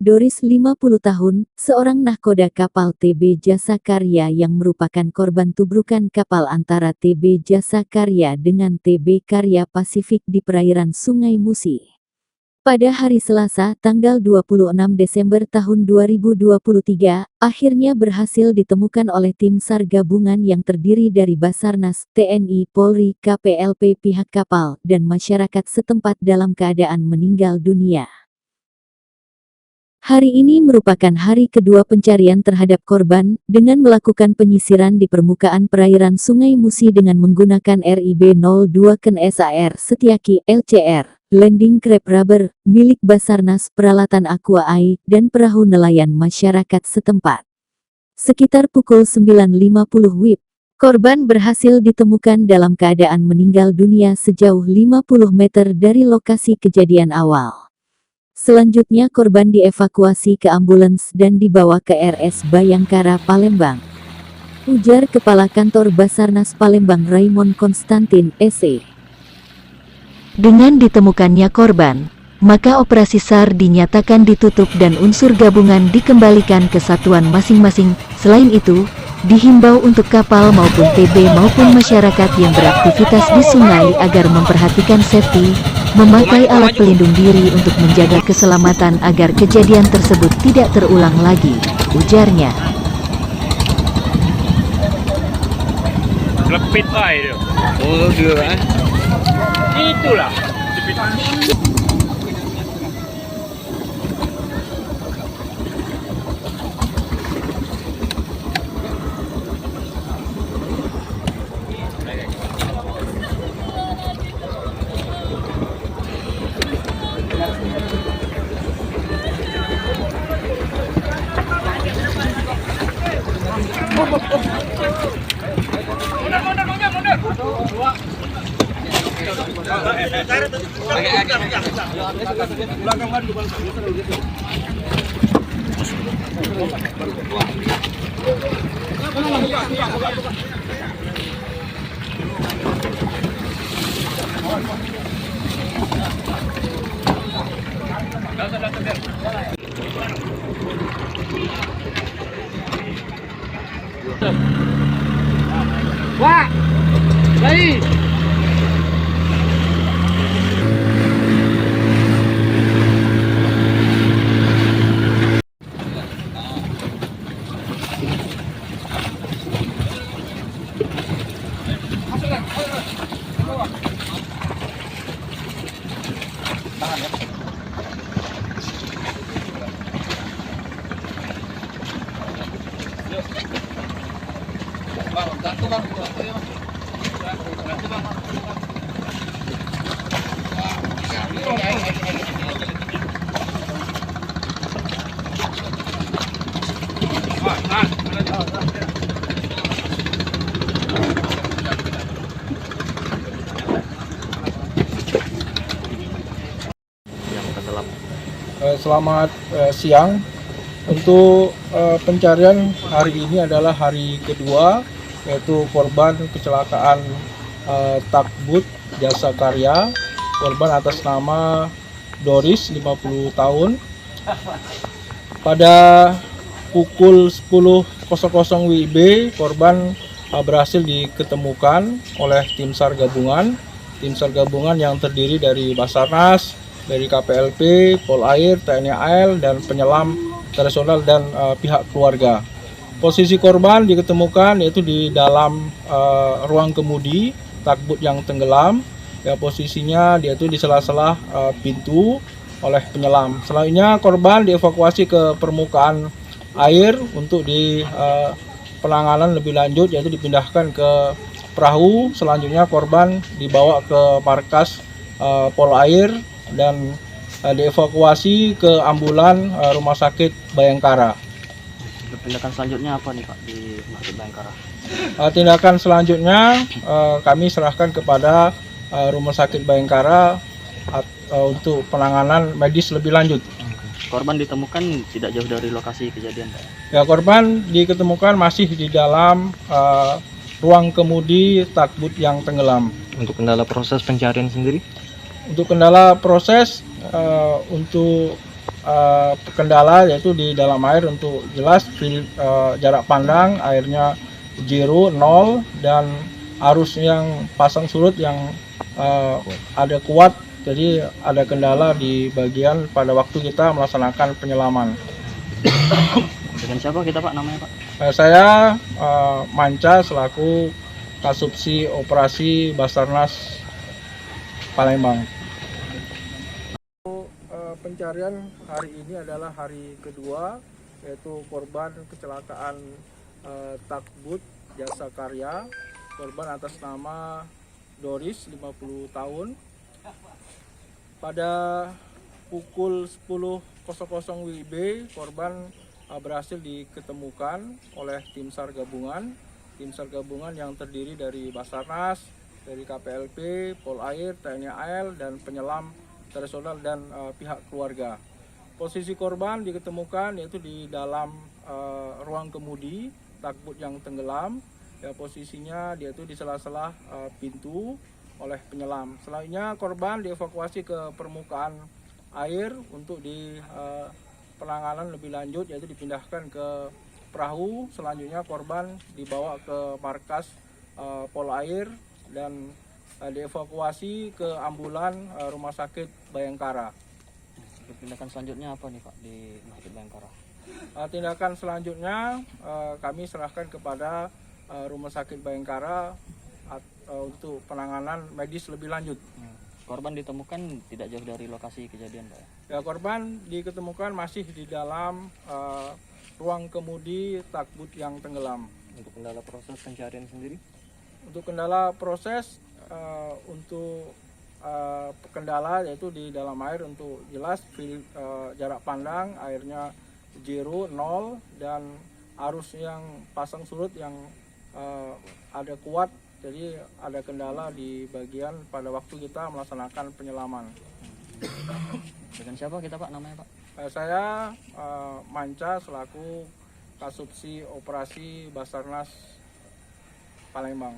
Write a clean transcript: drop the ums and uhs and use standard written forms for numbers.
Doris 50 tahun, seorang nahkoda kapal TB Jasa Karya yang merupakan korban tubrukan kapal antara TB Jasa Karya dengan TB Karya Pasifik di perairan Sungai Musi. Pada hari Selasa, tanggal 26 Desember tahun 2023, akhirnya berhasil ditemukan oleh tim SAR gabungan yang terdiri dari Basarnas, TNI, Polri, KPLP, pihak kapal, dan masyarakat setempat dalam keadaan meninggal dunia. Hari ini merupakan hari kedua pencarian terhadap korban, dengan melakukan penyisiran di permukaan perairan Sungai Musi dengan menggunakan RIB-02 Ken SAR Setiaki, LCR, landing crab rubber, milik Basarnas, peralatan Aqua Ai, dan perahu nelayan masyarakat setempat. Sekitar pukul 9.50 WIB, korban berhasil ditemukan dalam keadaan meninggal dunia sejauh 50 meter dari lokasi kejadian awal. Selanjutnya korban dievakuasi ke ambulans dan dibawa ke RS Bayangkara Palembang. Ujar Kepala Kantor Basarnas Palembang Raymond Konstantin, SE. Dengan ditemukannya korban, maka operasi SAR dinyatakan ditutup dan unsur gabungan dikembalikan ke satuan masing-masing. Selain itu, dihimbau untuk kapal maupun TB maupun masyarakat yang beraktivitas di sungai agar memperhatikan safety, memakai alat pelindung diri untuk menjaga keselamatan agar kejadian tersebut tidak terulang lagi, ujarnya. Lepit aja. Oh, dia. Itulah. Wah, baik. Selamat siang. Untuk pencarian hari ini adalah hari kedua, yaitu korban kecelakaan Takbut Jasa Karya, korban atas nama Doris 50 tahun. Pada pukul 10.00 WIB, korban berhasil diketemukan oleh tim SAR gabungan. Tim SAR gabungan yang terdiri dari Basarnas, dari KPLP, Polair, TNI AL, dan penyelam internasional dan pihak keluarga. Posisi korban diketemukan yaitu di dalam ruang kemudi takbut yang tenggelam. Ya, posisinya dia itu di sela-sela pintu oleh penyelam. Selanjutnya korban dievakuasi ke permukaan air untuk di penanganan lebih lanjut, yaitu dipindahkan ke perahu. Selanjutnya korban dibawa ke markas Polair dan dievakuasi ke ambulan Rumah Sakit Bayangkara. Tindakan selanjutnya apa nih Pak di Rumah Sakit Bayangkara? Tindakan selanjutnya kami serahkan kepada Rumah Sakit Bayangkara untuk penanganan medis lebih lanjut. Korban ditemukan tidak jauh dari lokasi kejadian Pak? Ya, korban diketemukan masih di dalam ruang kemudi takbut yang tenggelam. Untuk kendala proses pencarian sendiri? Untuk kendala proses untuk kendala yaitu di dalam air untuk jelas jarak pandang airnya 0, 0 dan arus yang pasang surut yang ada kuat, jadi ada kendala di bagian pada waktu kita melaksanakan penyelaman. Dengan siapa kita Pak namanya Pak? Saya Manca selaku Kasubsi Operasi Basarnas Palembang. Pencarian hari ini adalah hari kedua, yaitu korban kecelakaan takbut jasa karya, korban atas nama Doris 50 tahun. Pada pukul 10.00 WIB korban berhasil diketemukan oleh tim SAR gabungan yang terdiri dari Basarnas, dari KPLP, Polair, TNI AL, dan penyelam tradisional dan pihak keluarga. Posisi korban diketemukan yaitu di dalam ruang kemudi takbut yang tenggelam. Ya, posisinya dia itu di sela-sela pintu oleh penyelam. Selanjutnya korban dievakuasi ke permukaan air untuk di penanganan lebih lanjut, yaitu dipindahkan ke perahu. Selanjutnya korban dibawa ke markas Polair dan dievakuasi ke ambulan Rumah Sakit Bayangkara. Tindakan selanjutnya apa nih Pak di Rumah Sakit Bayangkara? Tindakan selanjutnya kami serahkan kepada Rumah Sakit Bayangkara untuk penanganan medis lebih lanjut. Korban ditemukan tidak jauh dari lokasi kejadian Pak? Ya, korban diketemukan masih di dalam ruang kemudi takbut yang tenggelam. Untuk kendala proses pencarian sendiri? Untuk kendala proses untuk kendala yaitu di dalam air untuk jelas jarak pandang airnya 0, 0 dan arus yang pasang surut yang ada kuat, jadi ada kendala di bagian pada waktu kita melaksanakan penyelaman. Dengan siapa kita Pak namanya Pak? Saya Manca selaku Kasubsi Operasi Basarnas Palembang.